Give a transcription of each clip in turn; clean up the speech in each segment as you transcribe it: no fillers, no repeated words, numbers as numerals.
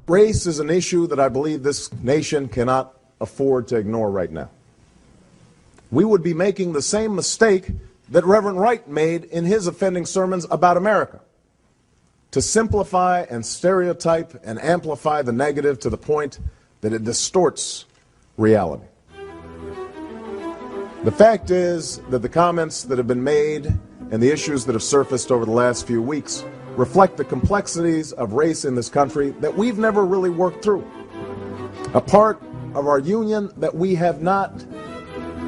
Race is an issue that I believe this nation cannot afford to ignore right now. We would be making the same mistake that Reverend Wright made in his offending sermons about America, to simplify and stereotype and amplify the negative to the point that it distorts reality. The fact is that the comments that have been made and the issues that have surfaced over the last few weeks reflect the complexities of race in this country that we've never really worked through. A part of our union that we have not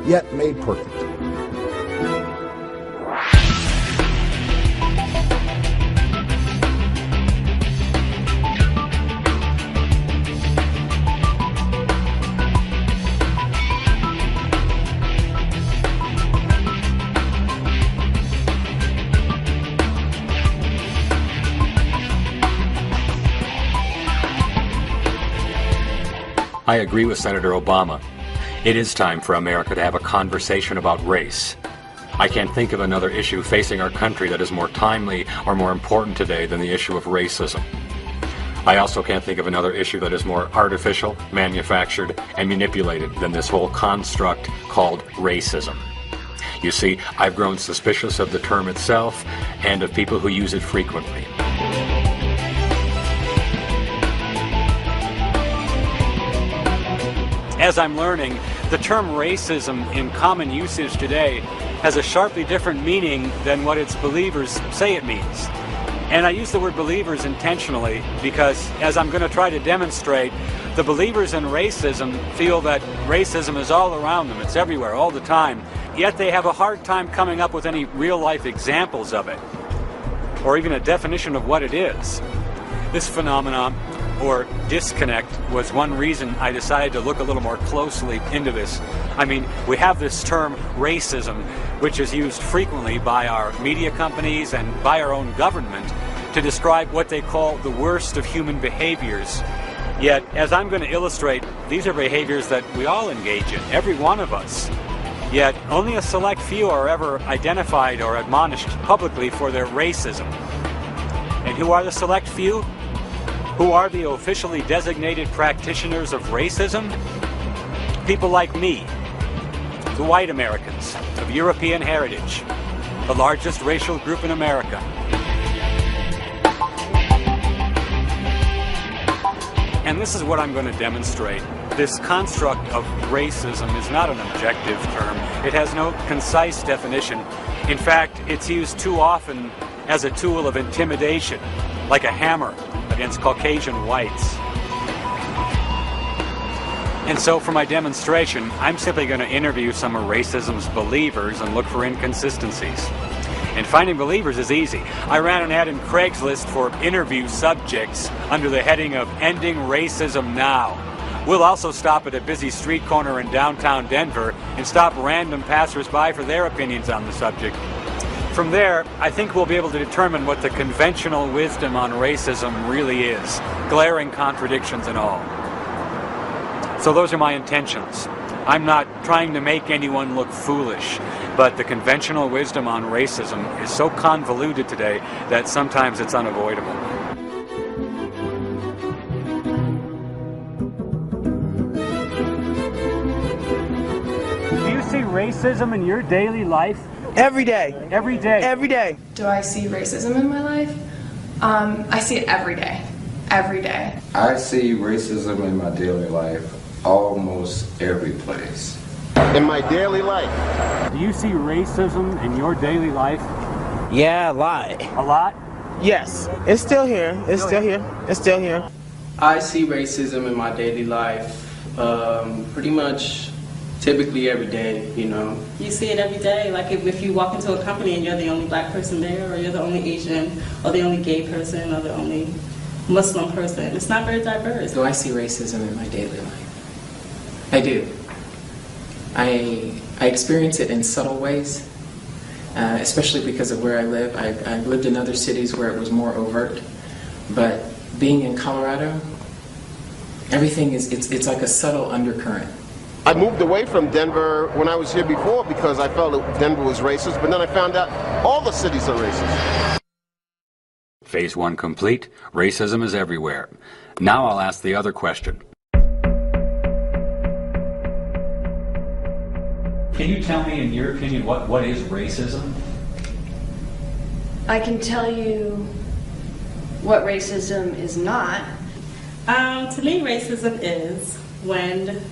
yet made perfect. I agree with Senator Obama. It is time for America to have a conversation about race. I can't think of another issue facing our country that is more timely or more important today than the issue of racism. I also can't think of another issue that is more artificial, manufactured, and manipulated than this whole construct called racism. You see, I've grown suspicious of the term itself and of people who use it frequently. As I'm learning, the term racism in common usage today has a sharply different meaning than what its believers say it means. And I use the word believers intentionally because, as I'm going to try to demonstrate, the believers in racism feel that racism is all around them, it's everywhere, all the time, yet they have a hard time coming up with any real-life examples of it, or even a definition of what it is. This phenomenon, or disconnect, was one reason I decided to look a little more closely into this. I mean, we have this term racism, which is used frequently by our media companies and by our own government to describe what they call the worst of human behaviors. Yet, as I'm going to illustrate, these are behaviors that we all engage in, every one of us. Yet, only a select few are ever identified or admonished publicly for their racism. And who are the select few? Who are the officially designated practitioners of racism? People like me, the white Americans of European heritage, the largest racial group in America. And this is what I'm going to demonstrate. This construct of racism is not an objective term. It has no concise definition. In fact, it's used too often as a tool of intimidation, like a hammer against Caucasian whites. And so for my demonstration, I'm simply going to interview some of racism's believers and look for inconsistencies. And finding believers is easy. I ran an ad in Craigslist for interview subjects under the heading of Ending Racism Now. We'll also stop at a busy street corner in downtown Denver and stop random passersby for their opinions on the subject. From there, I think we'll be able to determine what the conventional wisdom on racism really is, glaring contradictions and all. So those are my intentions. I'm not trying to make anyone look foolish, but the conventional wisdom on racism is so convoluted today that sometimes it's unavoidable. Do you see racism in your daily life? Every day. Every day. Every day. Do I see racism in my life? I see it every day. Every day. I see racism in my daily life almost every place. In my daily life. Do you see racism in your daily life? Yeah, a lot. A lot? Yes. It's still here. It's still here. It's still here. I see racism in my daily life pretty much typically every day, you know. You see it every day, like if you walk into a company and you're the only black person there, or you're the only Asian, or the only gay person, or the only Muslim person. It's not very diverse. Do I see racism in my daily life? I do. I experience it in subtle ways, especially because of where I live. I've lived in other cities where it was more overt, but being in Colorado, everything it's like a subtle undercurrent. I moved away from Denver when I was here before because I felt that Denver was racist, but then I found out all the cities are racist. Phase 1 complete. Racism is everywhere. Now I'll ask the other question. Can you tell me, in your opinion, what is racism? I can tell you what racism is not. To me, racism is when,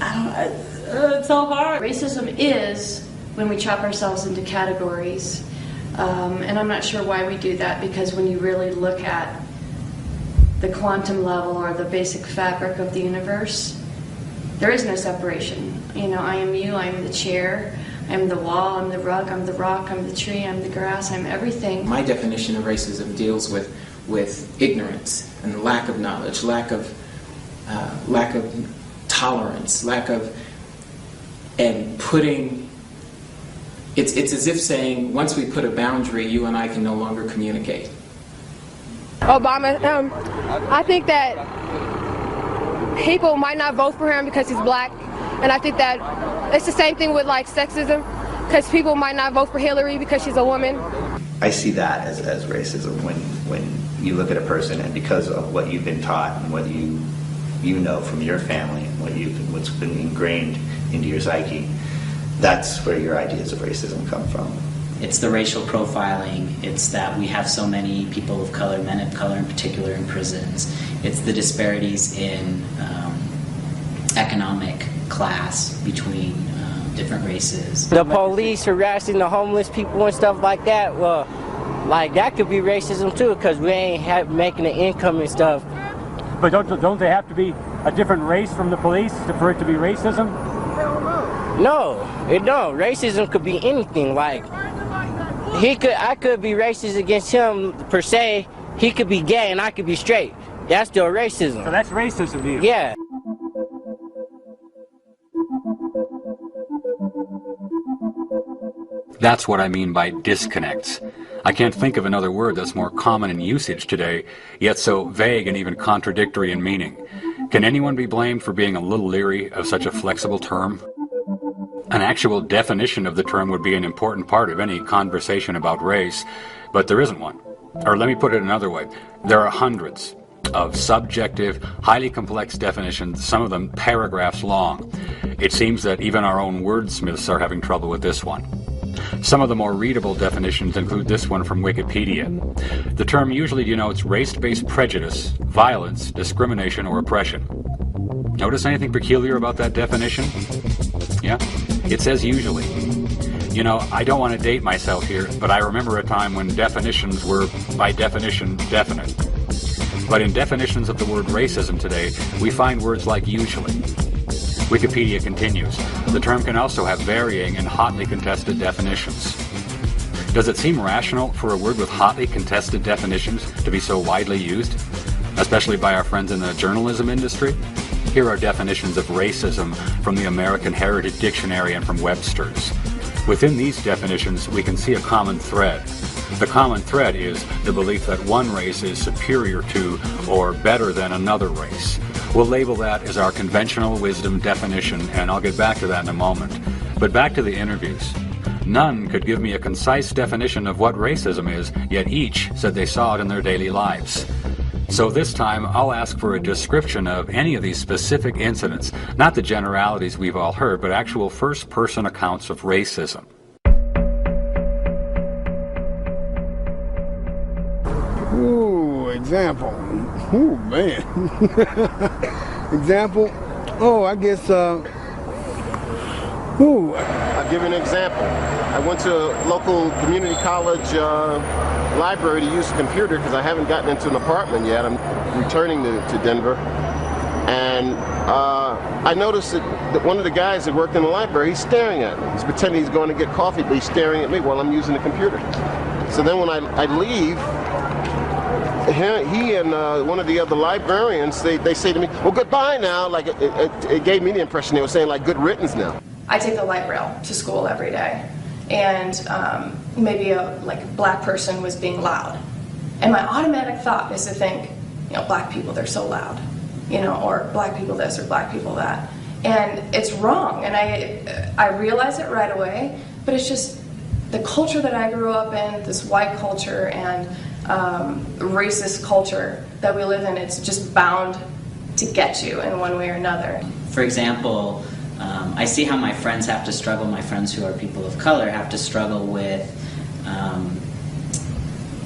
it's so hard. Racism is when we chop ourselves into categories. And I'm not sure why we do that, because when you really look at the quantum level or the basic fabric of the universe, there is no separation. You know, I am you, I am the chair, I am the wall, I'm the rug, I'm the rock, I'm the tree, I'm the grass, I'm everything. My definition of racism deals with ignorance and lack of knowledge, lack of tolerance, and putting. It's as if saying, once we put a boundary, you and I can no longer communicate. Obama, I think that people might not vote for him because he's black, and I think that it's the same thing with like sexism, because people might not vote for Hillary because she's a woman. I see that as racism when you look at a person and because of what you've been taught and what you know from your family and what's been ingrained into your psyche, that's where your ideas of racism come from. It's the racial profiling. It's that we have so many people of color, men of color in particular, in prisons. It's the disparities in economic class between different races. The police harassing the homeless people and stuff like that, well, like that could be racism too, because we ain't making an income and stuff. But don't they have to be a different race from the police for it to be racism? No, it don't. Racism could be anything. Like I could be racist against him per se. He could be gay and I could be straight. That's still racism. So that's racism to you? Yeah. That's what I mean by disconnects. I can't think of another word that's more common in usage today, yet so vague and even contradictory in meaning. Can anyone be blamed for being a little leery of such a flexible term? An actual definition of the term would be an important part of any conversation about race, but there isn't one. Or let me put it another way. There are hundreds of subjective, highly complex definitions, some of them paragraphs long. It seems that even our own wordsmiths are having trouble with this one. Some of the more readable definitions include this one from Wikipedia. The term usually denotes race-based prejudice, violence, discrimination, or oppression. Notice anything peculiar about that definition? Yeah? It says usually. You know, I don't want to date myself here, but I remember a time when definitions were, by definition, definite. But in definitions of the word racism today, we find words like usually. Wikipedia continues. The term can also have varying and hotly contested definitions. Does it seem rational for a word with hotly contested definitions to be so widely used, especially by our friends in the journalism industry? Here are definitions of racism from the American Heritage Dictionary and from Webster's. Within these definitions, we can see a common thread. The common thread is the belief that one race is superior to or better than another race. We'll label that as our conventional wisdom definition, and I'll get back to that in a moment. But back to the interviews. None could give me a concise definition of what racism is, yet each said they saw it in their daily lives. So this time, I'll ask for a description of any of these specific incidents, not the generalities we've all heard, but actual first-person accounts of racism. Ooh, example. Ooh, man. Example. Oh, I guess, I'll give you an example. I went to a local community college library to use a computer because I haven't gotten into an apartment yet. I'm returning to Denver. And I noticed that one of the guys that worked in the library, he's staring at me. He's pretending he's going to get coffee, but he's staring at me while I'm using the computer. So then when I leave, he and one of the other librarians, they say to me, well, goodbye now. Like it gave me the impression they were saying like good riddance now. I take the light rail to school every day, and maybe a black person was being loud. And my automatic thought is to think, you know, black people, they're so loud, you know, or black people this or black people that. And it's wrong, and I realize it right away, but it's just the culture that I grew up in, this white culture and racist culture that we live in, it's just bound to get you in one way or another. For example, I see how my friends have to struggle, my friends who are people of color have to struggle with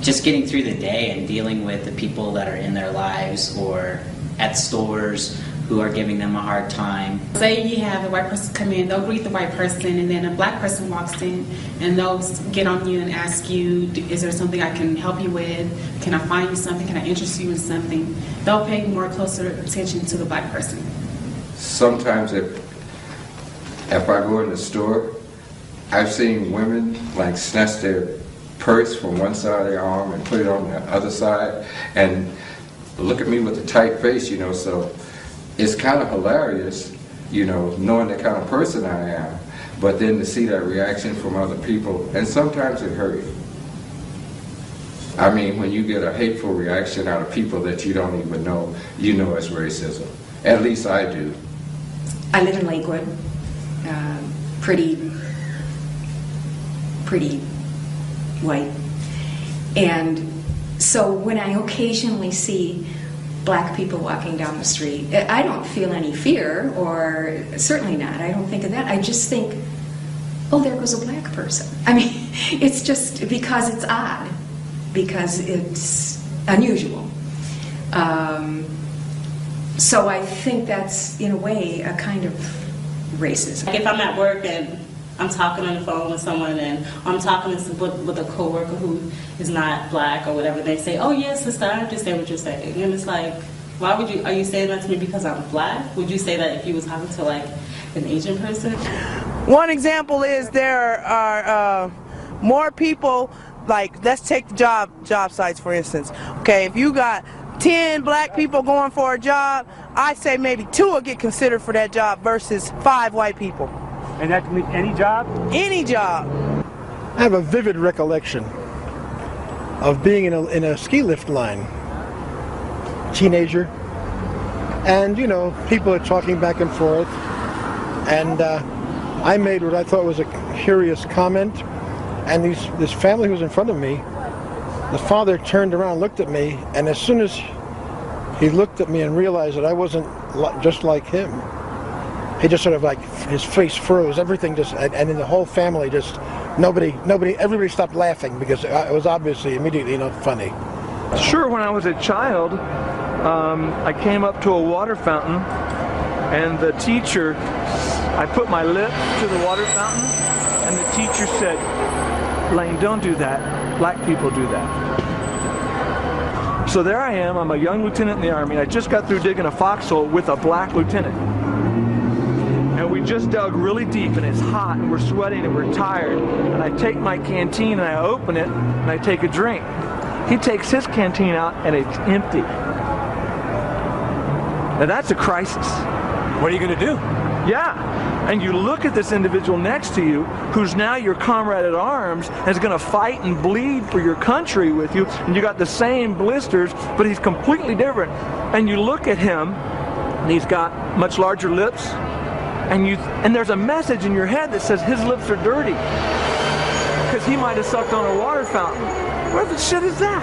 just getting through the day and dealing with the people that are in their lives or at stores who are giving them a hard time. Say you have a white person come in, they'll greet the white person, and then a black person walks in and they'll get on you and ask you, is there something I can help you with? Can I find you something? Can I interest you in something? They'll pay more closer attention to the black person. Sometimes if I go in the store, I've seen women like snatch their purse from one side of their arm and put it on the other side and look at me with a tight face, you know, so it's kind of hilarious, you know, knowing the kind of person I am, but then to see that reaction from other people, and sometimes it hurts. I mean, when you get a hateful reaction out of people that you don't even know, you know it's racism. At least I do. I live in Lakewood, pretty white, and so when I occasionally see black people walking down the street, I don't feel any fear, or certainly not. I don't think of that. I just think, oh, there goes a black person. I mean, it's just because it's odd, because it's unusual. So I think that's, in a way, a kind of racism. If I'm at work and I'm talking on the phone with someone and I'm talking with a coworker who is not black or whatever, they say, oh yes, sister, I understand what you're saying. And it's like, why would you, are you saying that to me because I'm black? Would you say that if you was talking to like an Asian person? One example is there are more people, like let's take the job sites for instance. Okay, if you got 10 black people going for a job, I'd say maybe 2 will get considered for that job versus 5 white people. And that can be any job? Any job. I have a vivid recollection of being in a ski lift line, teenager, and you know, people are talking back and forth, and I made what I thought was a curious comment, and this family who was in front of me, the father turned around and looked at me, and as soon as he looked at me and realized that I wasn't just like him, he just sort of like, his face froze, everything just, and then the whole family just, everybody stopped laughing because it was obviously immediately not funny. Sure, when I was a child, I came up to a water fountain, and the teacher, I put my lip to the water fountain, and the teacher said, Lane, don't do that, black people do that. So there I am, I'm a young lieutenant in the Army, I just got through digging a foxhole with a black lieutenant. And we just dug really deep, and it's hot, and we're sweating, and we're tired. And I take my canteen, and I open it, and I take a drink. He takes his canteen out, and it's empty. Now that's a crisis. What are you going to do? Yeah. And you look at this individual next to you, who's now your comrade at arms, and is going to fight and bleed for your country with you, and you got the same blisters, but he's completely different. And you look at him, and he's got much larger lips, and there's a message in your head that says his lips are dirty because he might have sucked on a water fountain. What the shit is that?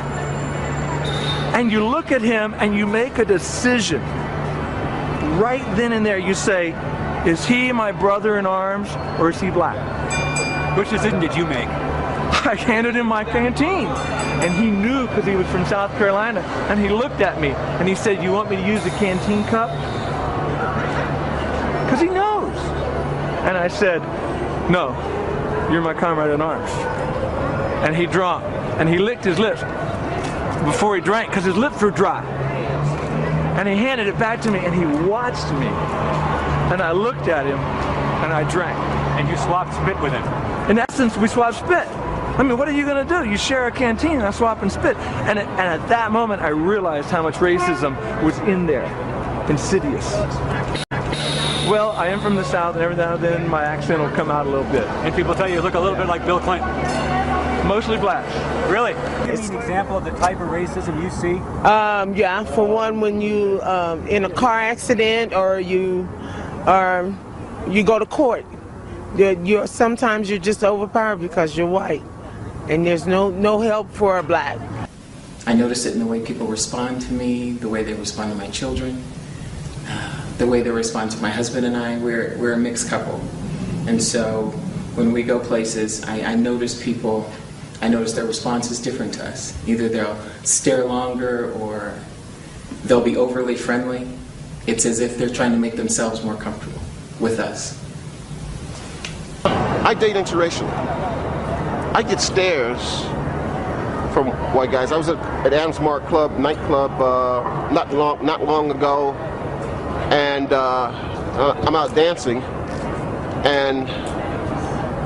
And you look at him and you make a decision. Right then and there you say, is he my brother in arms or is he black? Which decision did you make? I handed him my canteen, and he knew because he was from South Carolina, and he looked at me and he said, you want me to use the canteen cup? Because he knows. And I said, no, you're my comrade in arms. And he drank, and he licked his lips before he drank because his lips were dry. And he handed it back to me, and he watched me. And I looked at him, and I drank. And you swapped spit with him? In essence, we swapped spit. I mean, what are you going to do? You share a canteen, and I swap and spit. And at that moment, I realized how much racism was in there. Insidious. Well, I am from the South, and every now and then my accent will come out a little bit. And people tell you look a little bit like Bill Clinton. Mostly black. Really? Give me an example of the type of racism you see. Yeah, for one, when you in a car accident or you go to court Sometimes you're just overpowered because you're white, and there's no help for a black. I notice it in the way people respond to me, the way they respond to my children, the way they respond to my husband and I. We're a mixed couple. And so when we go places, I notice people, I notice their response is different to us. Either they'll stare longer or they'll be overly friendly. It's as if they're trying to make themselves more comfortable with us. I date interracial. I get stares from white guys. I was at Adams Mark Club, nightclub, not long ago, and I'm out dancing, and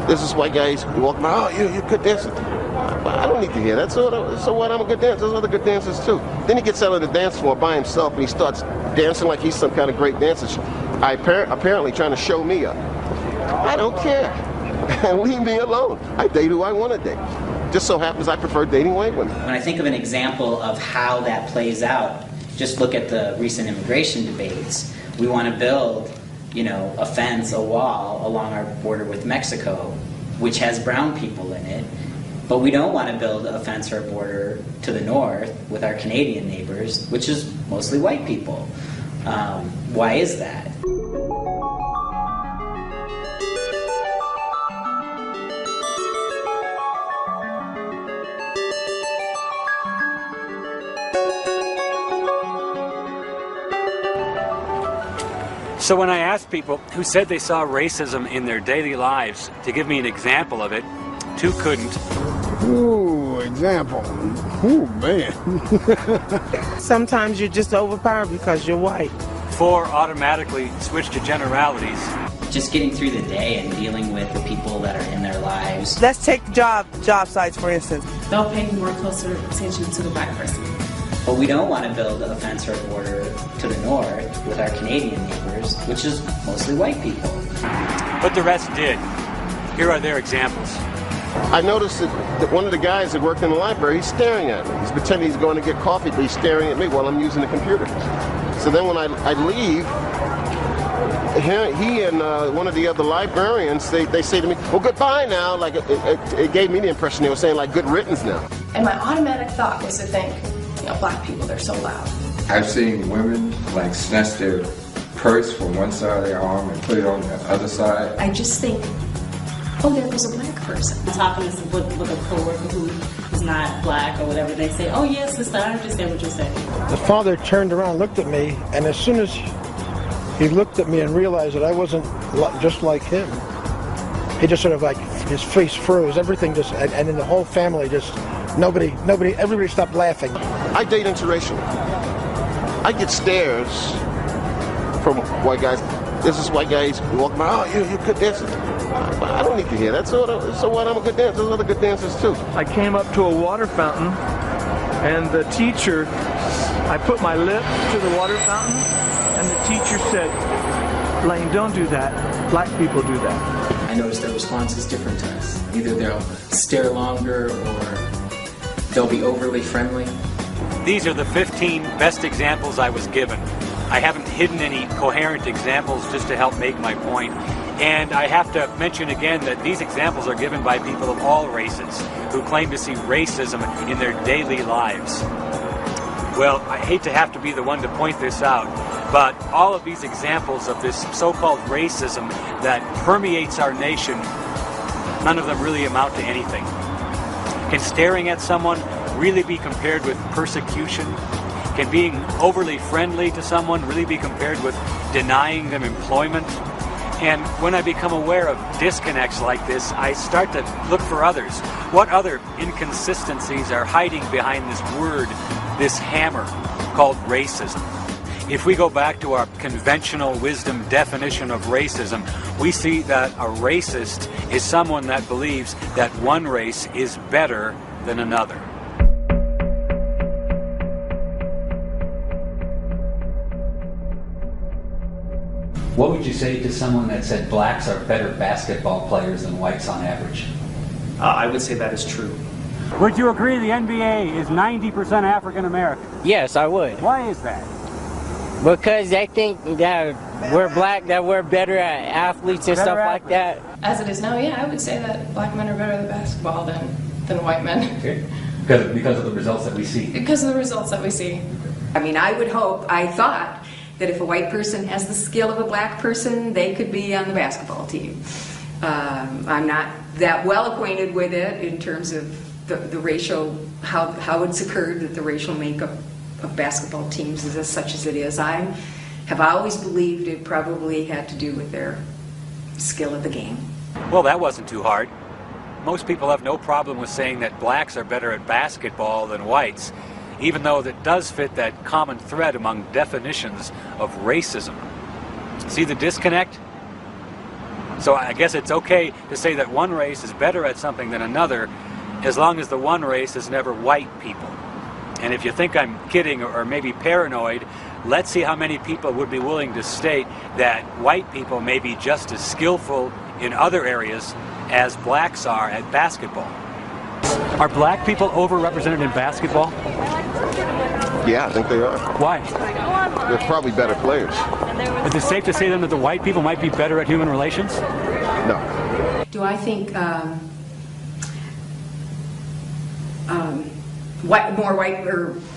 there's this white guy walking by. Oh, you're good dancer. I don't need to hear that. So what? I'm a good dancer. There's other good dancers too. Then he gets out on the dance floor by himself, and he starts dancing like he's some kind of great dancer. Apparently trying to show me up. I don't care. Leave me alone. I date who I want to date. Just so happens I prefer dating white women. When I think of an example of how that plays out, just look at the recent immigration debates. We want to build, a fence, a wall along our border with Mexico, which has brown people in it. But we don't want to build a fence or a border to the north with our Canadian neighbors, which is mostly white people. Why is that? So when I asked people who said they saw racism in their daily lives to give me an example of it, two couldn't. Ooh, example. Ooh, man. Sometimes you're just overpowered because you're white. Four automatically switch to generalities. Just getting through the day and dealing with the people that are in their lives. Let's take job sites, for instance. They'll pay more closer attention to the black person. But we don't want to build a fence or a border to the north with our Canadian neighbors, which is mostly white people. But the rest did. Here are their examples. I noticed that one of the guys that worked in the library, he's staring at me. He's pretending he's going to get coffee, but he's staring at me while I'm using the computer. So then when I leave, he and one of the other librarians, they say to me, well, goodbye now. Like it gave me the impression they were saying, like, good riddance now. And my automatic thought was to think, black people, they're so loud. I've seen women like snatch their purse from one side of their arm and put it on the other side. I just think, oh, there was a black person. I'm talking with a coworker who is not black or whatever. They say, oh, yes, sister, I understand what you're saying. The father turned around and looked at me, and as soon as he looked at me and realized that I wasn't just like him, he just sort of like, his face froze, everything just, and then the whole family just, everybody stopped laughing. I date interracial. I get stares from white guys. There's this white guy walking by. Oh, you're good dancer. I don't need to hear that. So what? I'm a good dancer. There's other good dancers too. I came up to a water fountain, and the teacher, I put my lip to the water fountain, and the teacher said, Lane, don't do that. Black people do that. I notice their response is different to us. Either they'll stare longer or they'll be overly friendly. These are the 15 best examples I was given. I haven't hidden any coherent examples just to help make my point. And I have to mention again that these examples are given by people of all races who claim to see racism in their daily lives. Well, I hate to have to be the one to point this out, but all of these examples of this so-called racism that permeates our nation, none of them really amount to anything. Can staring at someone really be compared with persecution? Can being overly friendly to someone really be compared with denying them employment? And when I become aware of disconnects like this, I start to look for others. What other inconsistencies are hiding behind this word, this hammer called racism? If we go back to our conventional wisdom definition of racism, we see that a racist is someone that believes that one race is better than another. What would you say to someone that said blacks are better basketball players than whites on average? I would say that is true. Would you agree the NBA is 90% African American? Yes, I would. Why is that? Because they think that we're black, that we're better at athletes and stuff like that. As it is now, yeah, I would say that black men are better at basketball than white men. Okay. Because of the results that we see. Because of the results that we see. I mean, I thought that if a white person has the skill of a black person, they could be on the basketball team. I'm not that well acquainted with it in terms of the racial, how it's occurred that the racial makeup of basketball teams is as such as it is. I have always believed it probably had to do with their skill of the game. Well, that wasn't too hard. Most people have no problem with saying that blacks are better at basketball than whites, even though that does fit that common thread among definitions of racism. See the disconnect? So I guess it's okay to say that one race is better at something than another, as long as the one race is never white people. And if you think I'm kidding or maybe paranoid, let's see how many people would be willing to state that white people may be just as skillful in other areas as blacks are at basketball. Are black people overrepresented in basketball? Yeah, I think they are. Why? They're probably better players. Is it safe to say then that the white people might be better at human relations? No. Do I think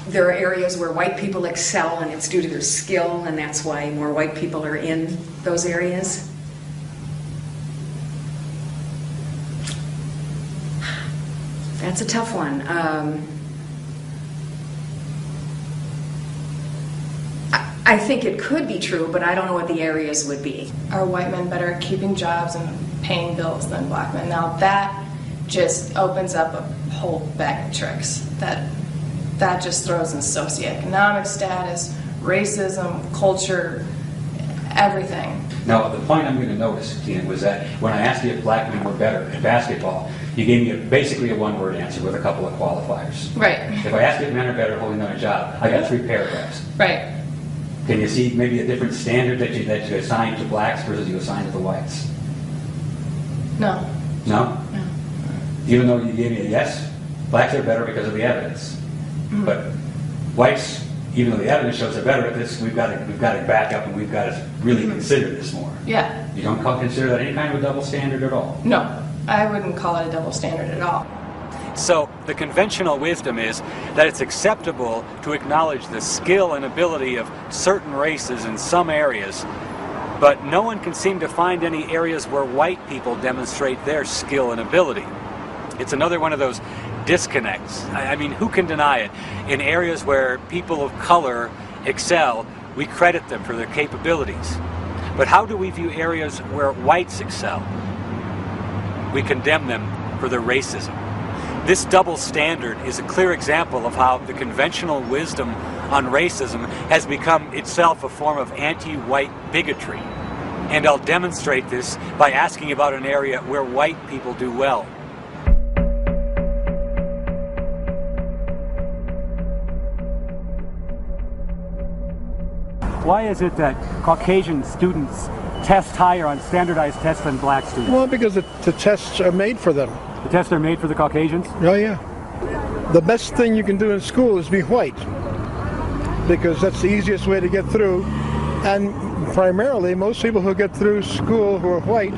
there are areas where white people excel and it's due to their skill and that's why more white people are in those areas? That's a tough one. I think it could be true, but I don't know what the areas would be. Are white men better at keeping jobs and paying bills than black men? Now that just opens up a whole bag of tricks. That just throws in socioeconomic status, racism, culture, everything. Now, the point I'm going to notice, Tina, was that when I asked you if black men were better at basketball, you gave me basically a one-word answer with a couple of qualifiers. Right. If I asked you if men are better at holding down a job, I got 3 paragraphs. Right. Can you see maybe a different standard that you assign to blacks versus you assign to the whites? No. No? No. Even though you gave me a yes, blacks are better because of the evidence. Mm-hmm. But whites, even though the evidence shows they're better at this, we've got to back up and we've got to really consider this more. Yeah. You don't consider that any kind of a double standard at all? No, I wouldn't call it a double standard at all. So the conventional wisdom is that it's acceptable to acknowledge the skill and ability of certain races in some areas, but no one can seem to find any areas where white people demonstrate their skill and ability. It's another one of those disconnects. I mean, who can deny it? In areas where people of color excel, we credit them for their capabilities. But how do we view areas where whites excel? We condemn them for their racism. This double standard is a clear example of how the conventional wisdom on racism has become itself a form of anti-white bigotry. And I'll demonstrate this by asking about an area where white people do well. Why is it that Caucasian students test higher on standardized tests than black students? Well, because the tests are made for them. The tests are made for the Caucasians? Oh, yeah. The best thing you can do in school is be white, because that's the easiest way to get through. And primarily, most people who get through school who are white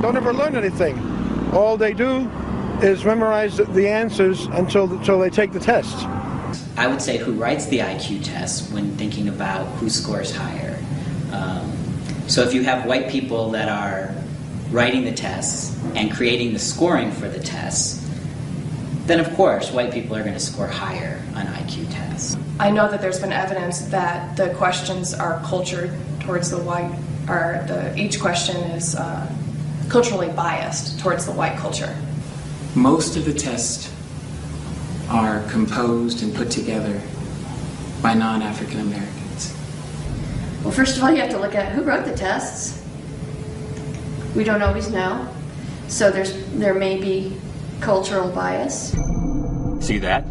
don't ever learn anything. All they do is memorize the answers until they take the test. I would say who writes the IQ test when thinking about who scores higher. So if you have white people that are writing the tests and creating the scoring for the tests, then of course white people are going to score higher on IQ tests. I know that there's been evidence that the questions are cultured towards the white, or each question is culturally biased towards the white culture. Most of the tests are composed and put together by non-African Americans. Well, first of all, you have to look at who wrote the tests. We don't always know. So there may be cultural bias. See that?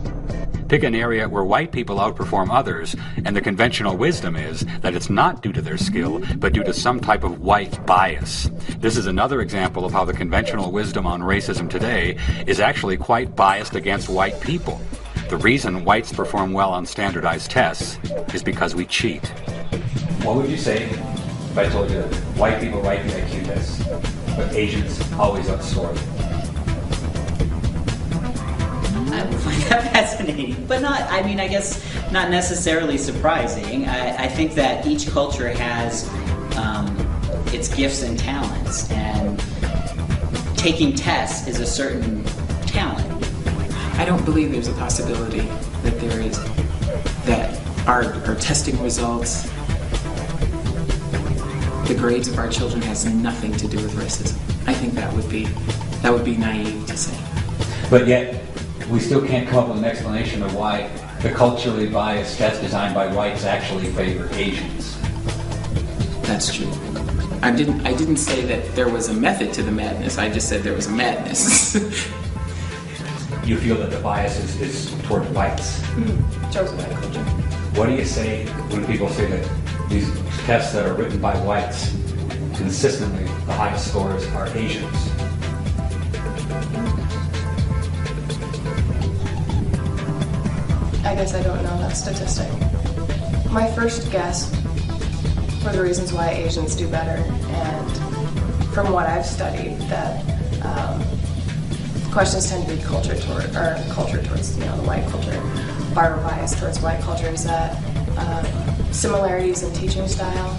Pick an area where white people outperform others, and the conventional wisdom is that it's not due to their skill, but due to some type of white bias. This is another example of how the conventional wisdom on racism today is actually quite biased against white people. The reason whites perform well on standardized tests is because we cheat. What would you say if I told you that white people write the IQ tests, but Asians always outscore them? I would find that fascinating, but not, I mean, I guess not necessarily surprising. I think that each culture has its gifts and talents, and taking tests is a certain talent. I don't believe there's a possibility that there is, that our testing results, the grades of our children has nothing to do with racism. I think that would be naive to say. But yet, we still can't come up with an explanation of why the culturally biased test designed by whites actually favor Asians. That's true. I didn't say that there was a method to the madness. I just said there was a madness. You feel that the bias is toward whites. Towards white culture. What do you say when people say that these tests that are written by whites, consistently the highest scores are Asians? I guess I don't know that statistic. My first guess for the reasons why Asians do better, and from what I've studied, that questions tend to be culture towards the white culture, or bias towards white culture, is that similarities in teaching style.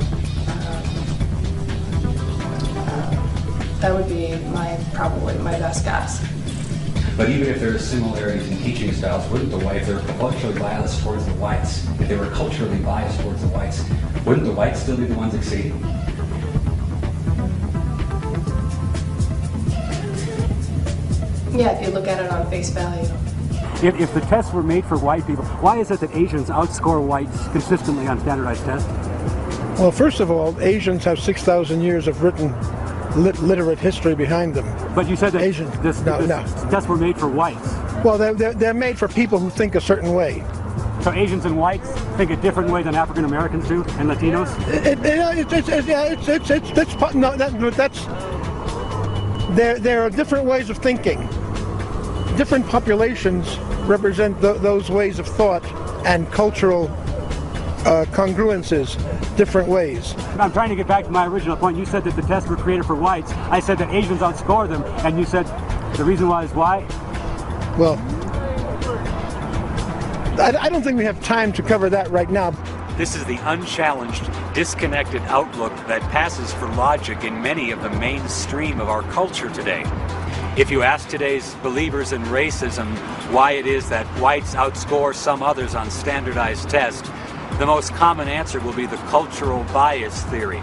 That would be probably my best guess. But even if there are similarities in teaching styles, wouldn't the whites, if they were culturally biased towards the whites, if they were culturally biased towards the whites, wouldn't the whites still be the ones exceeding? Yeah, if you look at it on face value. If the tests were made for white people, why is it that Asians outscore whites consistently on standardized tests? Well, first of all, Asians have 6,000 years of written literate history behind them. But you said that Asians, this tests were made for whites. Well, they're made for people who think a certain way. So Asians and whites think a different way than African Americans do, and Latinos? There are different ways of thinking. Different populations represent those ways of thought and cultural congruences different ways. I'm trying to get back to my original point. You said that the tests were created for whites. I said that Asians outscore them, and you said the reason why is why? Well, I don't think we have time to cover that right now. This is the unchallenged, disconnected outlook that passes for logic in many of the mainstream of our culture today. If you ask today's believers in racism why it is that whites outscore some others on standardized tests, the most common answer will be the cultural bias theory.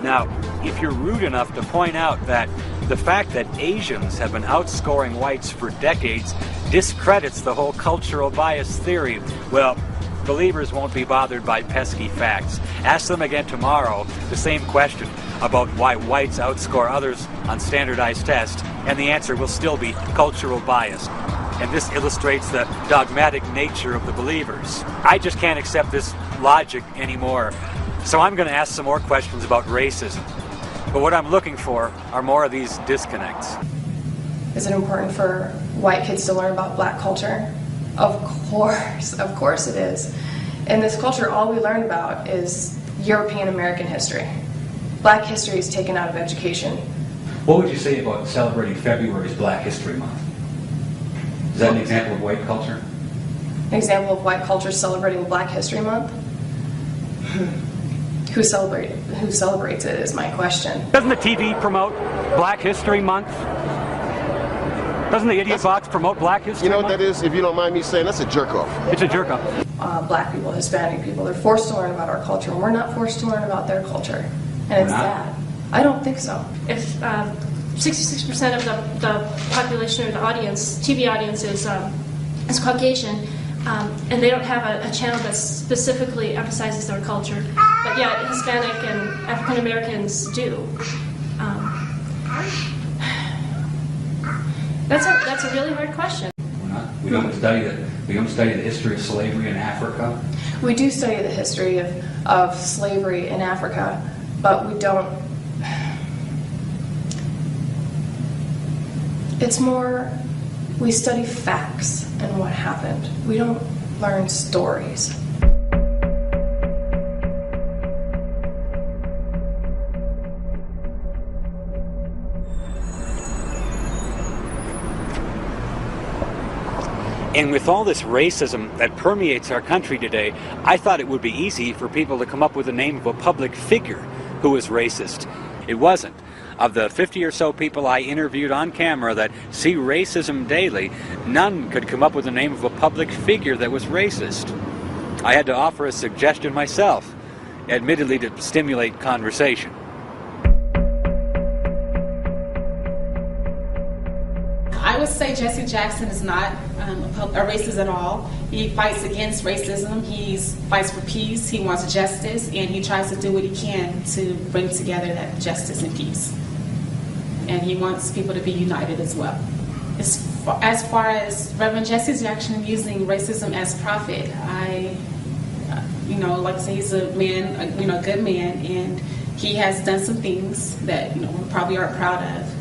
Now, if you're rude enough to point out that the fact that Asians have been outscoring whites for decades discredits the whole cultural bias theory, well, believers won't be bothered by pesky facts. Ask them again tomorrow the same question about why whites outscore others on standardized tests, and the answer will still be cultural bias. And this illustrates the dogmatic nature of the believers. I just can't accept this logic anymore. So I'm going to ask some more questions about racism. But what I'm looking for are more of these disconnects. Is it important for white kids to learn about black culture? Of course it is. In this culture, all we learn about is European American history. Black history is taken out of education. What would you say about celebrating February's Black History Month? Is that an example of white culture? An example of white culture celebrating Black History Month? Who celebrates it is my question. Doesn't the TV promote Black History Month? Doesn't the Idiot Box promote Black History Month? You know what that is, if you don't mind me saying, that's a jerk-off. It's a jerk-off. Black people, Hispanic people, they're forced to learn about our culture, and we're not forced to learn about their culture. And it's sad. I don't think so. If 66% of the population or the audience, TV audience, is Caucasian, and they don't have a channel that specifically emphasizes their culture, but yet Hispanic and African Americans do. That's a really hard question. We don't study the history of slavery in Africa. We do study the history of slavery in Africa, but we don't. It's more, we study facts and what happened. We don't learn stories. And with all this racism that permeates our country today, I thought it would be easy for people to come up with the name of a public figure who was racist. It wasn't. Of the 50 or so people I interviewed on camera that see racism daily, none could come up with the name of a public figure that was racist. I had to offer a suggestion myself, admittedly to stimulate conversation. I would say Jesse Jackson is not a racist at all. He fights against racism. He fights for peace. He wants justice, and he tries to do what he can to bring together that justice and peace. And he wants people to be united as well. As far as Reverend Jesse Jackson using racism as profit, like I say, he's a man, a good man, and he has done some things that we probably aren't proud of,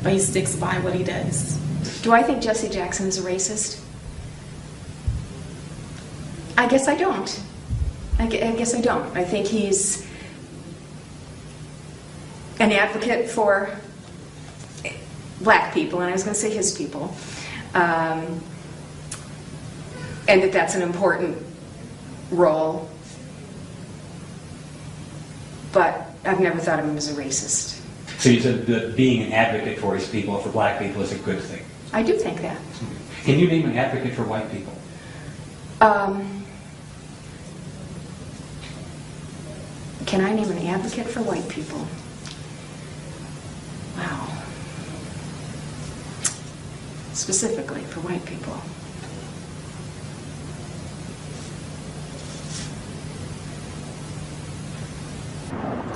but he sticks by what he does. Do I think Jesse Jackson is a racist? I guess I don't. I guess I don't. I think he's an advocate for black people, and I was going to say his people, and that's an important role, but I've never thought of him as a racist. So you said that being an advocate for his people, for black people, is a good thing. I do think that. Can you name an advocate for white people? Can I name an advocate for white people? Wow. Specifically for white people.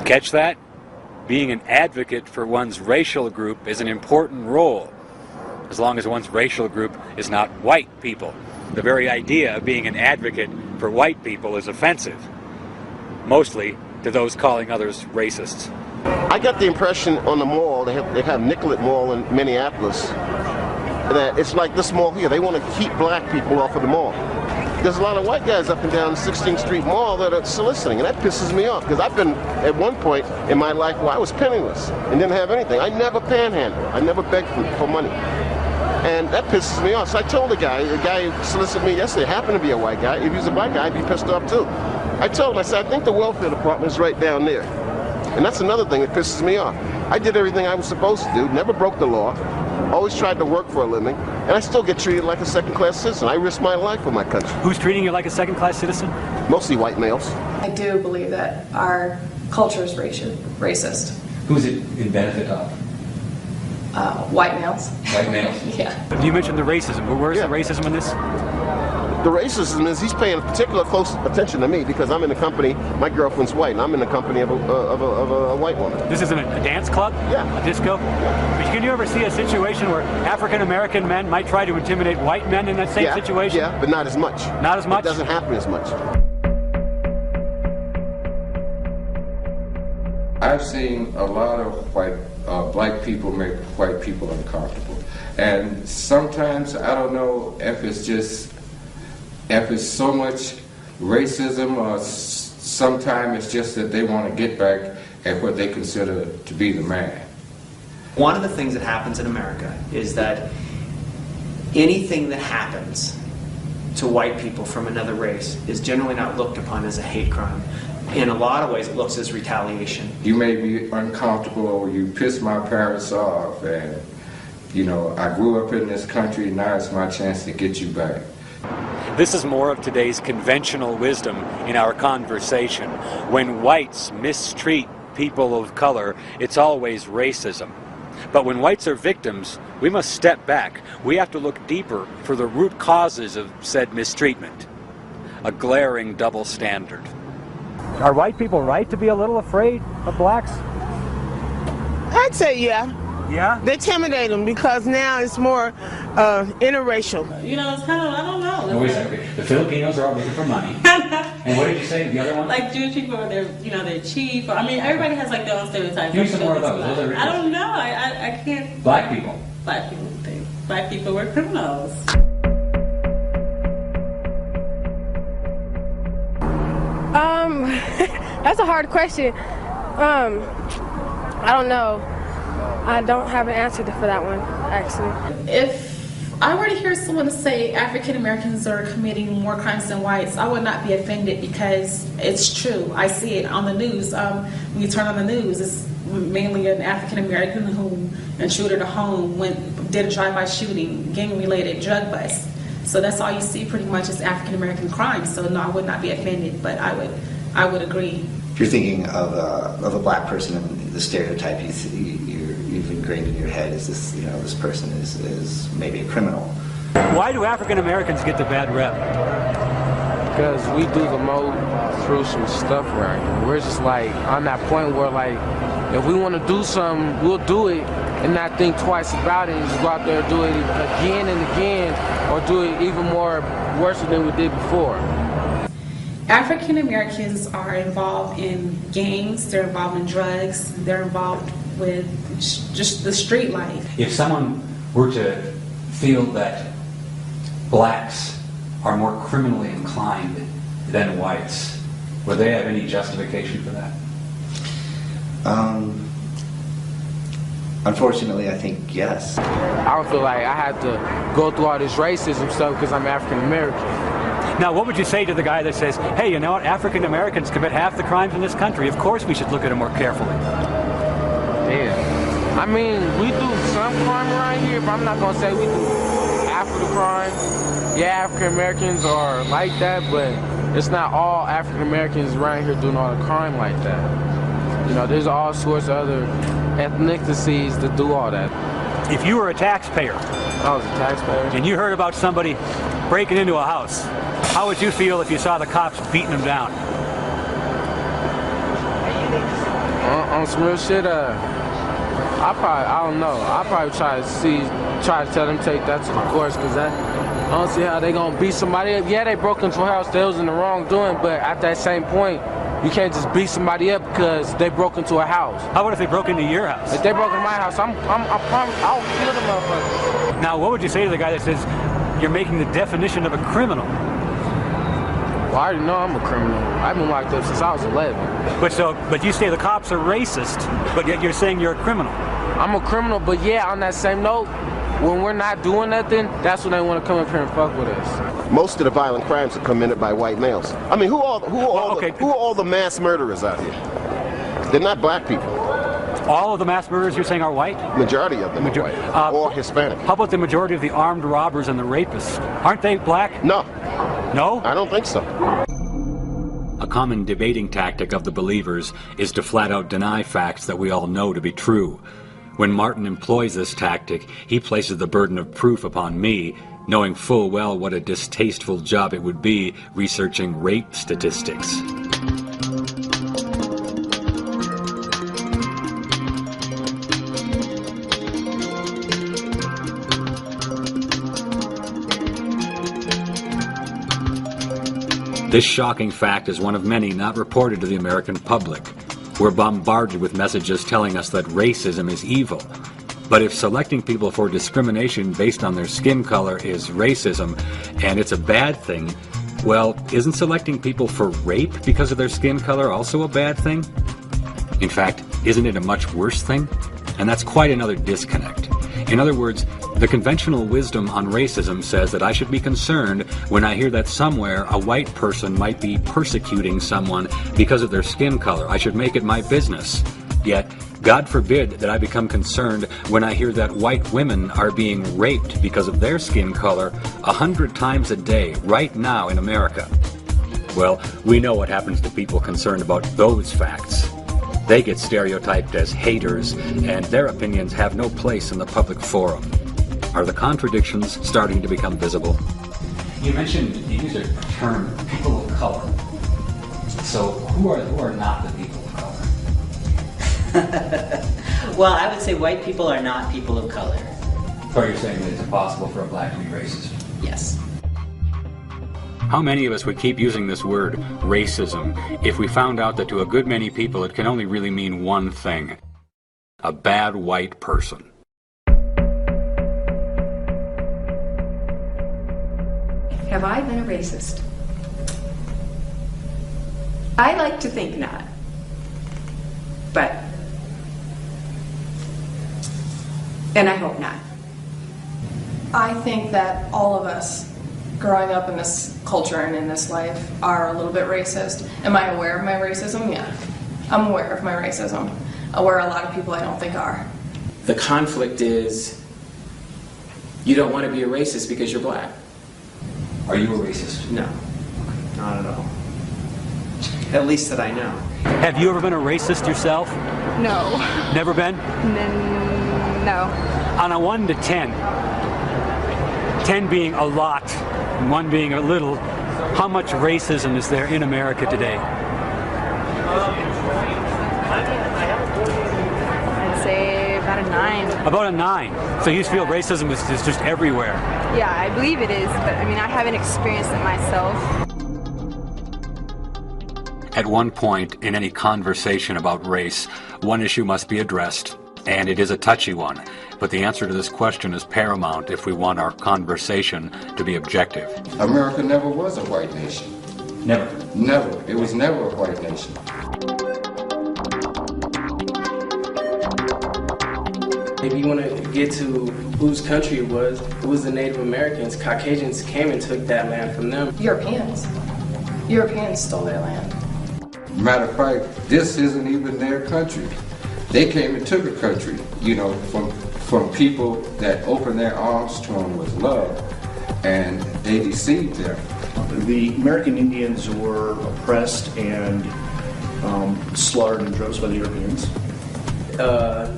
Catch that? Being an advocate for one's racial group is an important role, as long as one's racial group is not white people. The very idea of being an advocate for white people is offensive, mostly to those calling others racists. I got the impression on the mall, they have Nicollet Mall in Minneapolis, that it's like this mall here. They want to keep black people off of the mall. There's a lot of white guys up and down the 16th Street Mall that are soliciting, and that pisses me off, because I've been at one point in my life where I was penniless and didn't have anything. I never panhandled. I never begged for money. And that pisses me off. So I told the guy who solicited me yesterday, happened to be a white guy. If he was a black guy, I'd be pissed off too. I told him, I said, I think the welfare department is right down there. And that's another thing that pisses me off. I did everything I was supposed to do, never broke the law, always tried to work for a living, and I still get treated like a second-class citizen. I risk my life for my country. Who's treating you like a second-class citizen? Mostly white males. I do believe that our culture is racist. Who's it in benefit of? White males. White males? Yeah. You mentioned the racism. Where's the racism in this? The racism is he's paying particular close attention to me because I'm in the company, my girlfriend's white, and I'm in the company of a white woman. This isn't a dance club? Yeah. A disco? Yeah. But can you ever see a situation where African-American men might try to intimidate white men in that same situation? Yeah, but not as much. Not as much? It doesn't happen as much. I've seen a lot of black people make white people uncomfortable. And sometimes, I don't know if it's so much racism, or sometimes it's just that they want to get back at what they consider to be the man. One of the things that happens in America is that anything that happens to white people from another race is generally not looked upon as a hate crime. In a lot of ways, it looks as retaliation. You made me uncomfortable, or you pissed my parents off, and I grew up in this country, now it's my chance to get you back. This is more of today's conventional wisdom in our conversation. When whites mistreat people of color, it's always racism. But when whites are victims, we must step back. We have to look deeper for the root causes of said mistreatment. A glaring double standard. Are white people right to be a little afraid of blacks? I'd say yeah. Yeah? They intimidate them because now it's more interracial. It's kind of, I don't know. No, wait a second. The Filipinos are all looking for money. And what did you say, the other one? Like Jewish people, they're cheap. Everybody has like their own stereotypes. Give me some more of those. I don't know. I can't. Black people. Black people think black people were criminals. That's a hard question. I don't know. I don't have an answer for that one, actually. If I were to hear someone say African Americans are committing more crimes than whites, I would not be offended because it's true. I see it on the news. When you turn on the news, it's mainly an African American who intruded a home, did a drive-by shooting, gang-related drug bust. So that's all you see pretty much is African American crimes. So no, I would not be offended, but I would agree. If you're thinking of a black person and the stereotype you've ingrained in your head is this, this person is maybe a criminal. Why do African Americans get the bad rep? Because we do the most crucial stuff right here. We're just like on that point where like, if we want to do something, we'll do it and not think twice about it and just go out there and do it again and again, or do it even more worse than we did before. African Americans are involved in gangs, they're involved in drugs, they're involved with just the street life. If someone were to feel that blacks are more criminally inclined than whites, would they have any justification for that? Unfortunately, I think yes. I don't feel like I had to go through all this racism stuff because I'm African American. Now, what would you say to the guy that says, hey, you know what, African Americans commit half the crimes in this country. Of course we should look at them more carefully. Yeah. I mean, we do some crime around here, but I'm not going to say we do half of the crime. Yeah, African Americans are like that, but it's not all African Americans around here doing all the crime like that. There's all sorts of other ethnicities that do all that. If you were a taxpayer, I was a taxpayer, and you heard about somebody breaking into a house, how would you feel if you saw the cops beating them down? On some real shit, I don't know. I'll probably try to tell them take that to the courts, because I don't see how they gonna beat somebody up. Yeah, they broke into a house, they was in the wrong doing, but at that same point, you can't just beat somebody up because they broke into a house. How about if they broke into your house? If they broke into my house, I promise I'll kill the motherfucker. Now, what would you say to the guy that says you're making the definition of a criminal? Well, I already know I'm a criminal. I've been locked up since I was 11. But you say the cops are racist, but yet you're saying you're a criminal. I'm a criminal, but yeah, on that same note, when we're not doing nothing, that's when they want to come up here and fuck with us. Most of the violent crimes are committed by white males. I mean, who are all the mass murderers out here? They're not black people. All of the mass murderers you're saying are white? Majority of them are white, or Hispanic. How about the majority of the armed robbers and the rapists? Aren't they black? No. No? I don't think so. A common debating tactic of the believers is to flat out deny facts that we all know to be true. When Martin employs this tactic, he places the burden of proof upon me, knowing full well what a distasteful job it would be researching rape statistics. This shocking fact is one of many not reported to the American public. We're bombarded with messages telling us that racism is evil. But if selecting people for discrimination based on their skin color is racism, and it's a bad thing, well, isn't selecting people for rape because of their skin color also a bad thing? In fact, isn't it a much worse thing? And that's quite another disconnect. In other words, the conventional wisdom on racism says that I should be concerned when I hear that somewhere a white person might be persecuting someone because of their skin color. I should make it my business. Yet, God forbid that I become concerned when I hear that white women are being raped because of their skin color 100 times a day, right now in America. Well, we know what happens to people concerned about those facts. They get stereotyped as haters, and their opinions have no place in the public forum. Are the contradictions starting to become visible? You mentioned, you used a term, people of color. So who are not the people of color? Well, I would say white people are not people of color. So you're saying that it's impossible for a black to be racist? Yes. How many of us would keep using this word, racism, if we found out that to a good many people it can only really mean one thing: a bad white person? Have I been a racist? I like to think not. And I hope not. I think that all of us growing up in this culture and in this life are a little bit racist. Am I aware of my racism? Yeah. I'm aware of my racism, where a lot of people I don't think are. The conflict is you don't want to be a racist because you're black. Are you a racist? No, not at all. At least that I know. Have you ever been a racist yourself? No. Never been? No. On a 1 to 10, 10 being a lot, and 1 being a little, how much racism is there in America today? I'd say about a 9. About a 9. So you feel racism is just everywhere? Yeah, I believe it is, but I mean, I haven't experienced it myself. At one point in any conversation about race, one issue must be addressed, and it is a touchy one. But the answer to this question is paramount if we want our conversation to be objective. America never was a white nation. Never? Never. It was never a white nation. If you want to get to whose country it was the Native Americans. Caucasians came and took that land from them. Europeans. Europeans stole their land. Matter of fact, this isn't even their country. They came and took a country, you know, from people that opened their arms to them with love, and they deceived them. The American Indians were oppressed and slaughtered in droves by the Europeans.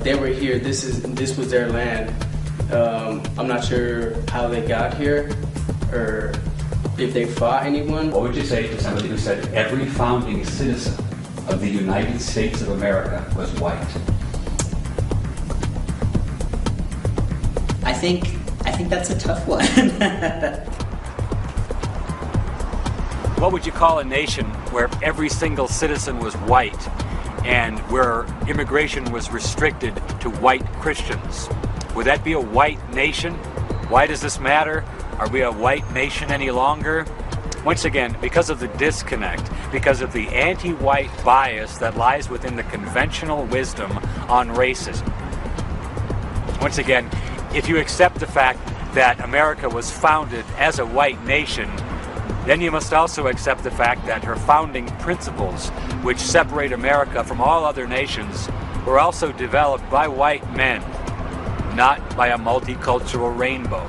They were here. This was their land. I'm not sure how they got here or if they fought anyone. What would you say to somebody who said every founding citizen of the United States of America was white? I think that's a tough one. What would you call a nation where every single citizen was white and where immigration was restricted to white Christians? Would that be a white nation? Why does this matter? Are we a white nation any longer? Once again, because of the disconnect, because of the anti-white bias that lies within the conventional wisdom on racism. Once again, if you accept the fact that America was founded as a white nation, then you must also accept the fact that her founding principles, which separate America from all other nations, were also developed by white men, not by a multicultural rainbow.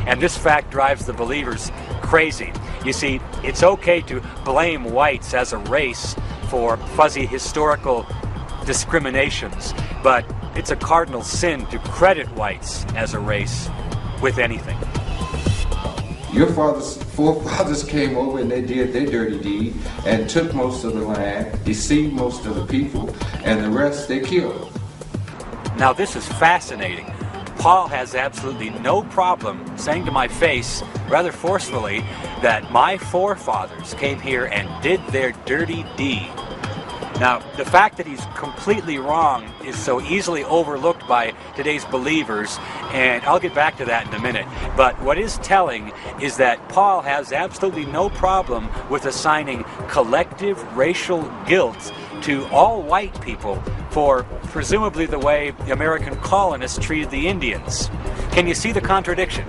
And this fact drives the believers crazy. You see, it's okay to blame whites as a race for fuzzy historical discriminations, but it's a cardinal sin to credit whites as a race with anything. Your forefathers came over and they did their dirty deed and took most of the land, deceived most of the people, and the rest they killed. Now this is fascinating. Paul has absolutely no problem saying to my face, rather forcefully, that my forefathers came here and did their dirty deed. Now, the fact that he's completely wrong is so easily overlooked by today's believers, and I'll get back to that in a minute. But what is telling is that Paul has absolutely no problem with assigning collective racial guilt to all white people for presumably the way the American colonists treated the Indians. Can you see the contradiction?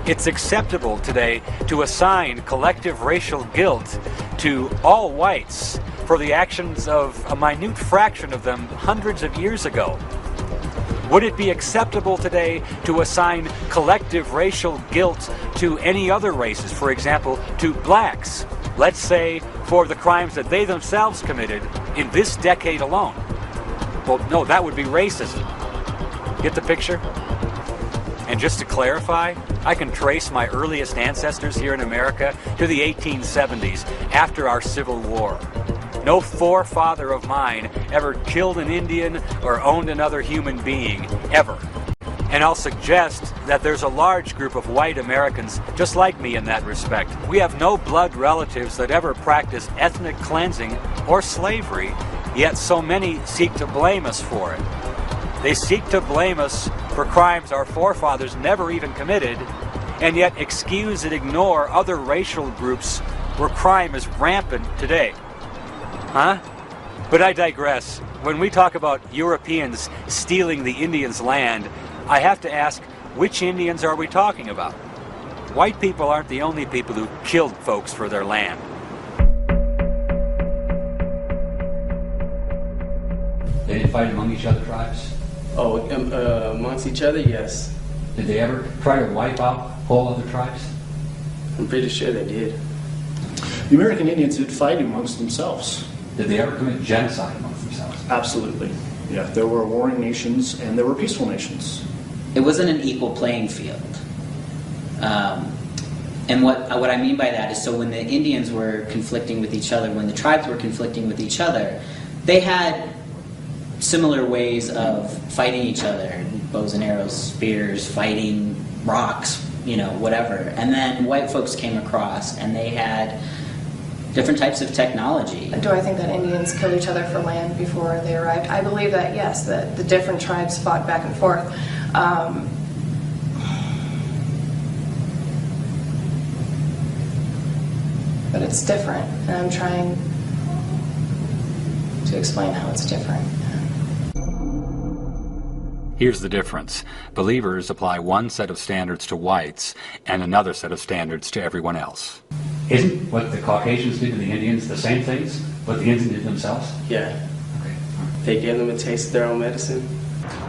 It's acceptable today to assign collective racial guilt to all whites for the actions of a minute fraction of them hundreds of years ago. Would it be acceptable today to assign collective racial guilt to any other races, for example, to blacks, let's say for the crimes that they themselves committed in this decade alone? Well, no, that would be racism. Get the picture? And just to clarify, I can trace my earliest ancestors here in America to the 1870s, after our Civil War. No forefather of mine ever killed an Indian or owned another human being, ever. And I'll suggest that there's a large group of white Americans just like me in that respect. We have no blood relatives that ever practiced ethnic cleansing or slavery, yet so many seek to blame us for it. They seek to blame us for crimes our forefathers never even committed, and yet excuse and ignore other racial groups where crime is rampant today. Huh? But I digress. When we talk about Europeans stealing the Indians' land, I have to ask, which Indians are we talking about? White people aren't the only people who killed folks for their land. They didn't fight among each other, tribes? Oh, amongst each other, yes. Did they ever try to wipe out whole other tribes? I'm pretty sure they did. The American Indians did fight amongst themselves. Did they ever commit genocide amongst themselves? Absolutely. Yeah, there were warring nations and there were peaceful nations. It wasn't an equal playing field. And what I mean by that is, so when the Indians were conflicting with each other, when the tribes were conflicting with each other, they had similar ways of fighting each other, bows and arrows, spears, fighting, rocks, whatever. And then white folks came across and they had different types of technology. Do I think that Indians killed each other for land before they arrived? I believe that, yes, that the different tribes fought back and forth. But it's different, and I'm trying to explain how it's different. Here's the difference. Believers apply one set of standards to whites and another set of standards to everyone else. Isn't what the Caucasians did to the Indians the same things what the Indians did themselves? Yeah. Okay. They gave them a taste of their own medicine.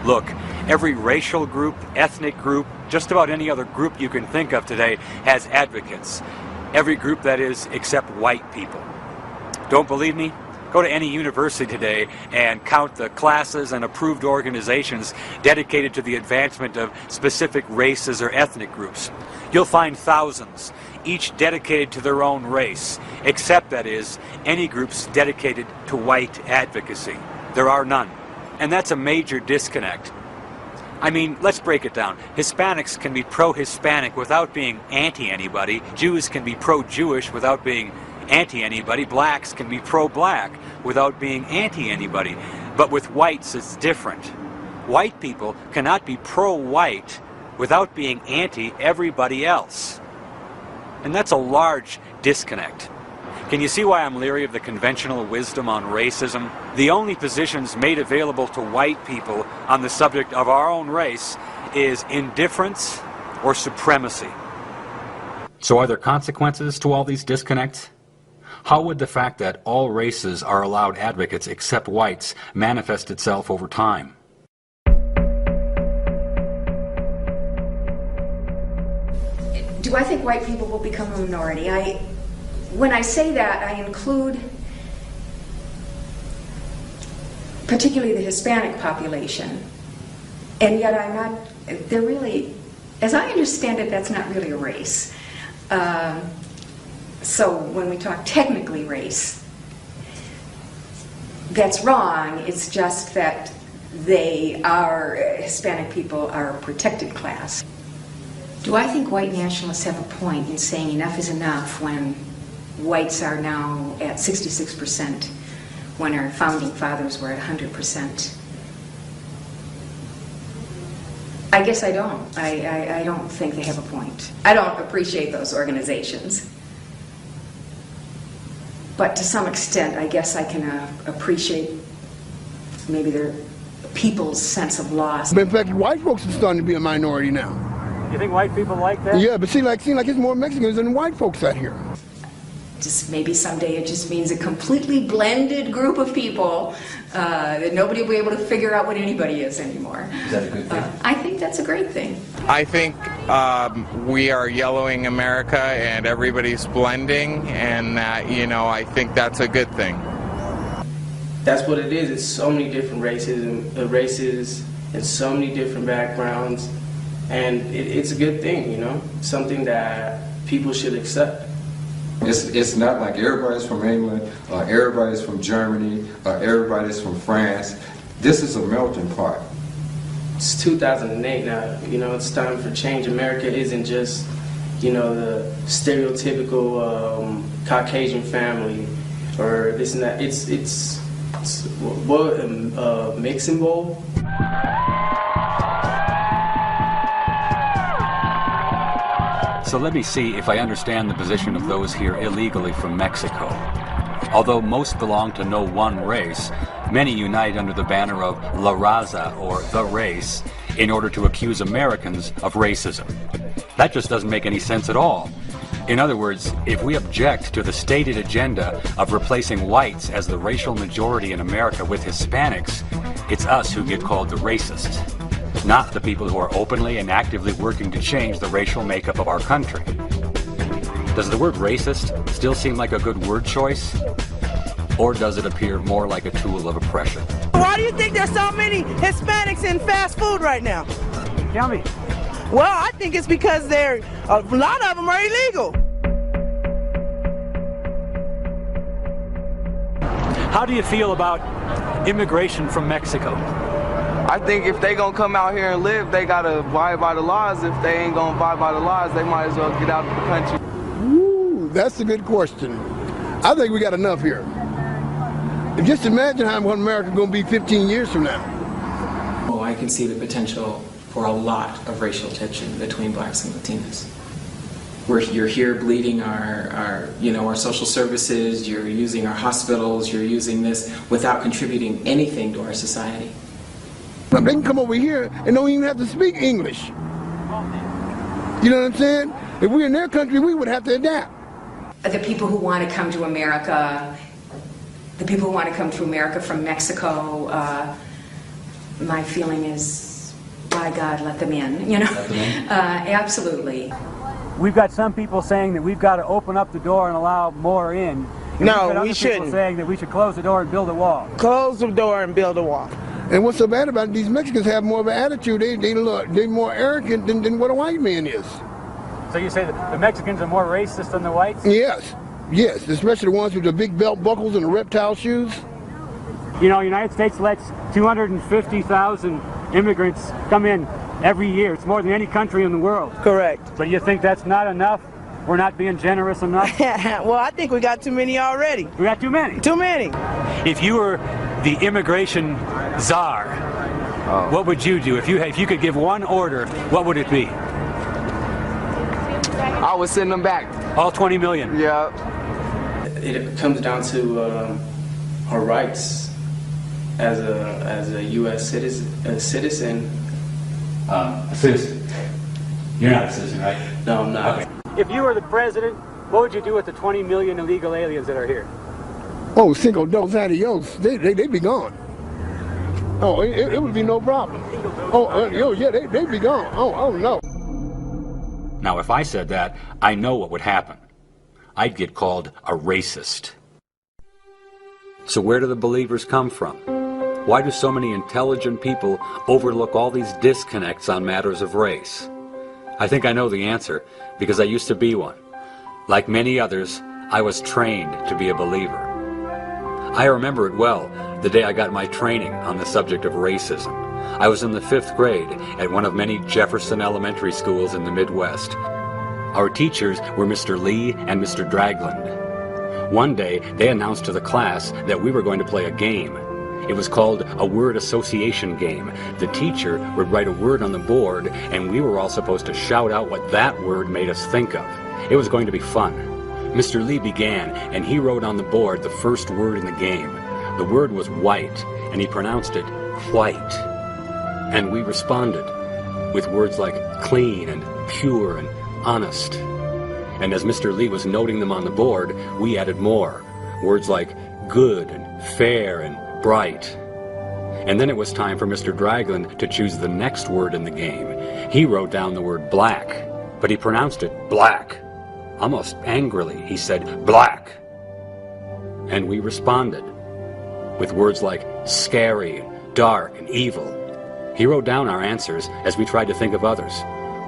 Look, every racial group, ethnic group, just about any other group you can think of today has advocates. Every group, that is, except white people. Don't believe me? Go to any university today and count the classes and approved organizations dedicated to the advancement of specific races or ethnic groups. You'll find thousands, each dedicated to their own race, except, that is, any groups dedicated to white advocacy. There are none. And that's a major disconnect. I mean, let's break it down. Hispanics can be pro-Hispanic without being anti-anybody. Jews can be pro-Jewish without being anti-anybody. Blacks can be pro-black without being anti-anybody. But with whites, it's different. White people cannot be pro-white without being anti-everybody else. And that's a large disconnect. Can you see why I'm leery of the conventional wisdom on racism? The only positions made available to white people on the subject of our own race is indifference or supremacy. So are there consequences to all these disconnects? How would the fact that all races are allowed advocates except whites manifest itself over time? Do I think white people will become a minority? When I say that, I include particularly the Hispanic population, and yet they're really, as I understand it, that's not really a race. So when we talk technically race, that's wrong. It's just that Hispanic people are a protected class. Do I think white nationalists have a point in saying enough is enough when whites are now at 66%, when our founding fathers were at 100%? I guess I don't. I don't think they have a point. I don't appreciate those organizations. But to some extent, I guess I can appreciate maybe their people's sense of loss. But in fact, white folks are starting to be a minority now. You think white people like that? Yeah, but seem like it's more Mexicans than white folks out here. Just maybe someday it just means a completely blended group of people that nobody will be able to figure out what anybody is anymore. Is that a good thing? I think that's a great thing. I think we are yellowing America and everybody's blending, and that, I think that's a good thing. That's what it is. It's so many different races and so many different backgrounds, and it's a good thing, something that people should accept. It's not like everybody's from England, or everybody's from Germany, or everybody's from France. This is a melting pot. It's 2008 now. It's time for change. America isn't just, the stereotypical Caucasian family or this and that. It's mixing bowl. So let me see if I understand the position of those here illegally from Mexico. Although most belong to no one race, many unite under the banner of La Raza, or the race, in order to accuse Americans of racism. That just doesn't make any sense at all. In other words, if we object to the stated agenda of replacing whites as the racial majority in America with Hispanics, it's us who get called the racists, not the people who are openly and actively working to change the racial makeup of our country. Does the word racist still seem like a good word choice? Or does it appear more like a tool of oppression? Why do you think there's so many Hispanics in fast food right now? Tell me. Well, I think it's because a lot of them are illegal. How do you feel about immigration from Mexico? I think if they gonna come out here and live, they gotta abide by the laws. If they ain't gonna abide by the laws, they might as well get out of the country. Ooh, that's a good question. I think we got enough here. And just imagine how what America's going to be 15 years from now. Oh, I can see the potential for a lot of racial tension between blacks and Latinos. You're here bleeding our social services, you're using our hospitals, you're using this without contributing anything to our society. They can come over here and don't even have to speak English. You know what I'm saying? If we're in their country, we would have to adapt. The people who want to come to America, the people who want to come to America from Mexico, my feeling is, by God, let them in, you know? Let them in? Absolutely. We've got some people saying that we've got to open up the door and allow more in. And No, we people shouldn't. Saying that we should close the door and build a wall. Close the door and build a wall. And what's so bad about it, these Mexicans have more of an attitude. They're more arrogant than what a white man is. So you say that the Mexicans are more racist than the whites? Yes, yes, especially the ones with the big belt buckles and the reptile shoes. You know, the United States lets 250,000 immigrants come in every year. It's more than any country in the world. Correct. But you think that's not enough? We're not being generous enough? Well, I think we got too many already. We got too many? Too many. If you were the immigration czar, what would you do? If you could give one order, what would it be? I would send them back. All 20 million? Yeah. It comes down to our rights as a U.S. citizen. A citizen. You're not a citizen, right? No, I'm not. Okay. If you were the president, what would you do with the 20 million illegal aliens that are here? Oh, Cinco dos Adios, they'd be gone. Oh, it would be no problem. Yeah, they'd be gone. Oh, no. Now, if I said that, I know what would happen. I'd get called a racist. So where do the believers come from? Why do so many intelligent people overlook all these disconnects on matters of race? I think I know the answer, because I used to be one. Like many others, I was trained to be a believer. I remember it well, the day I got my training on the subject of racism. I was in the 5th grade at one of many Jefferson elementary schools in the Midwest. Our teachers were Mr. Lee and Mr. Dragland. One day, they announced to the class that we were going to play a game. It was called a word association game. The teacher would write a word on the board, and we were all supposed to shout out what that word made us think of. It was going to be fun. Mr. Lee began, and he wrote on the board the first word in the game. The word was white, and he pronounced it white. And we responded with words like clean and pure and honest. And as Mr. Lee was noting them on the board, we added more. Words like good and fair and bright. And then it was time for Mr. Dragland to choose the next word in the game. He wrote down the word black, but he pronounced it black. Almost angrily, he said black. And we responded with words like scary, dark, and evil. He wrote down our answers as we tried to think of others.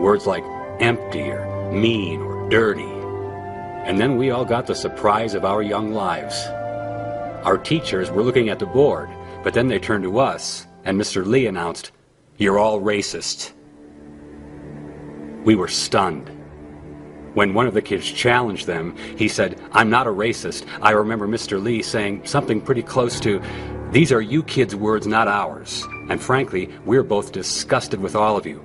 Words like empty or mean or dirty. And then we all got the surprise of our young lives. Our teachers were looking at the board, but then they turned to us, and Mr. Lee announced, "You're all racist." We were stunned. When one of the kids challenged them, he said, "I'm not a racist. I remember Mr. Lee saying something pretty close to, 'These are you kids' words, not ours. And frankly, we're both disgusted with all of you.'"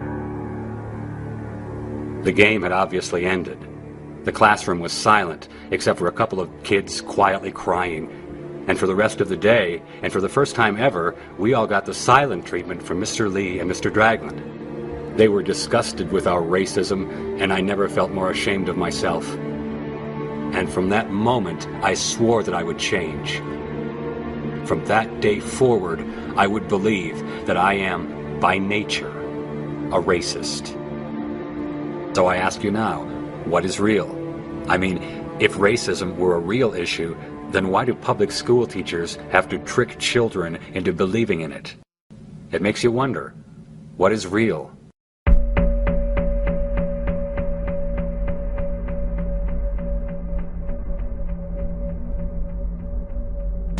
The game had obviously ended. The classroom was silent, except for a couple of kids quietly crying. And for the rest of the day, and for the first time ever, we all got the silent treatment from Mr. Lee and Mr. Dragland. They were disgusted with our racism, and I never felt more ashamed of myself. And from that moment, I swore that I would change. From that day forward, I would believe that I am, by nature, a racist. So I ask you now, what is real? I mean, if racism were a real issue, then why do public school teachers have to trick children into believing in it? It makes you wonder, what is real?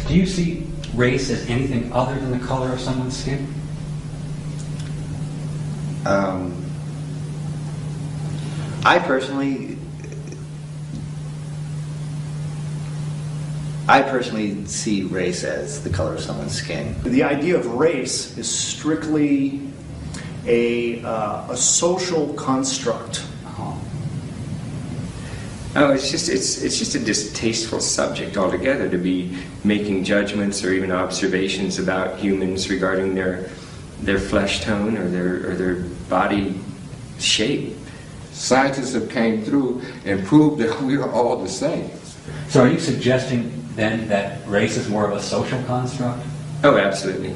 Do you see race as anything other than the color of someone's skin? I personally see race as the color of someone's skin. The idea of race is strictly a social construct. Oh, it's just a distasteful subject altogether to be making judgments or even observations about humans regarding their flesh tone or their body shape. Scientists have came through and proved that we are all the same. So are you suggesting then that race is more of a social construct? Oh, absolutely.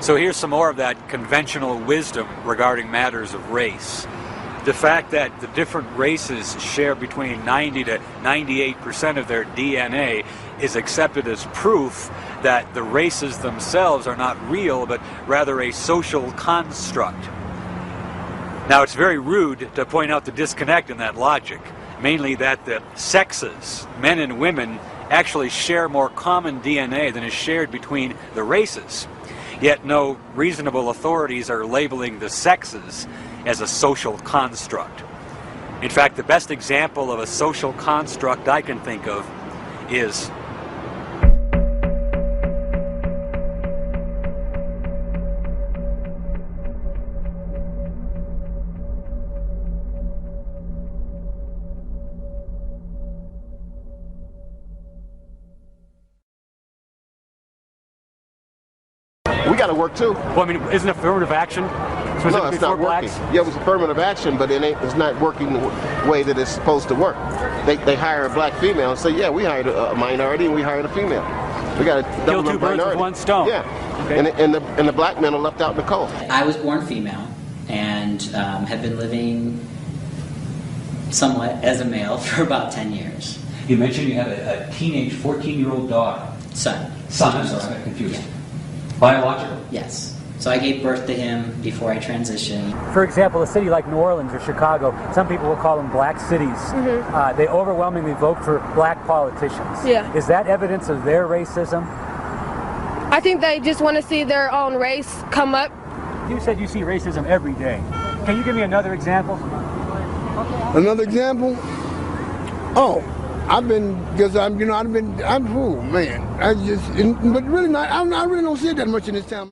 So here's some more of that conventional wisdom regarding matters of race. The fact that the different races share between 90 to 98% of their DNA is accepted as proof that the races themselves are not real, but rather a social construct. Now, it's very rude to point out the disconnect in that logic, mainly that the sexes, men and women, actually share more common DNA than is shared between the races. Yet no reasonable authorities are labeling the sexes as a social construct. In fact, the best example of a social construct I can think of is we got to work too. Well, I mean, isn't affirmative action No, it's not working. Yeah, it was affirmative action, but it's not working the way that it's supposed to work. They hire a black female and say, yeah, we hired a minority and we hired a female. We got to kill two birds with one stone. Yeah, okay. and the black men are left out in the cold. I was born female and have been living somewhat as a male for about 10 years. You mentioned you had a teenage 14-year-old daughter. Son, I'm sorry, I got confused. Yeah. Biological? Yes. So I gave birth to him before I transitioned. For example, a city like New Orleans or Chicago, some people will call them black cities. They overwhelmingly vote for black politicians. Yeah. Is that evidence of their racism? I think they just want to see their own race come up. You said you see racism every day. Can you give me another example? Another example? Oh, I'm fool, man. But really not, I really don't see it that much in this town.